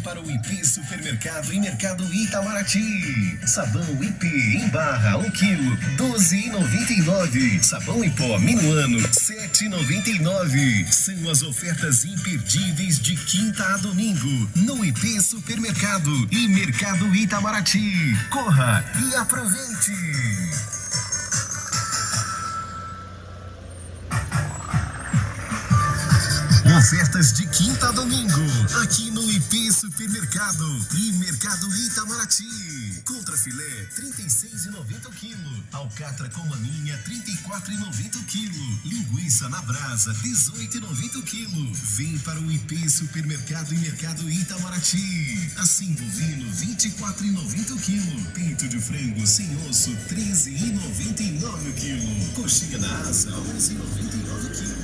para o IP Supermercado e Mercado Itamaraty. Sabão IP em barra 1 kg, 12,99. Sabão em pó Minuano, 7,99. São as ofertas imperdíveis de quinta a domingo no IP Supermercado e Mercado Itamaraty. Corra e aproveite! Ofertas de quinta a domingo, aqui no IP Supermercado e Mercado Itamaraty. Contra filé, R$ 36,90 o quilo. Alcatra com maminha, R$ 34,90 o quilo. Linguiça na brasa, R$ 18,90 o quilo. Vem para o IP Supermercado e Mercado Itamaraty. Assim bovino, R$ 24,90 o quilo. Peito de frango sem osso, R$ 13,99 o quilo. Coxinha da asa, R$ 11,99 o quilo.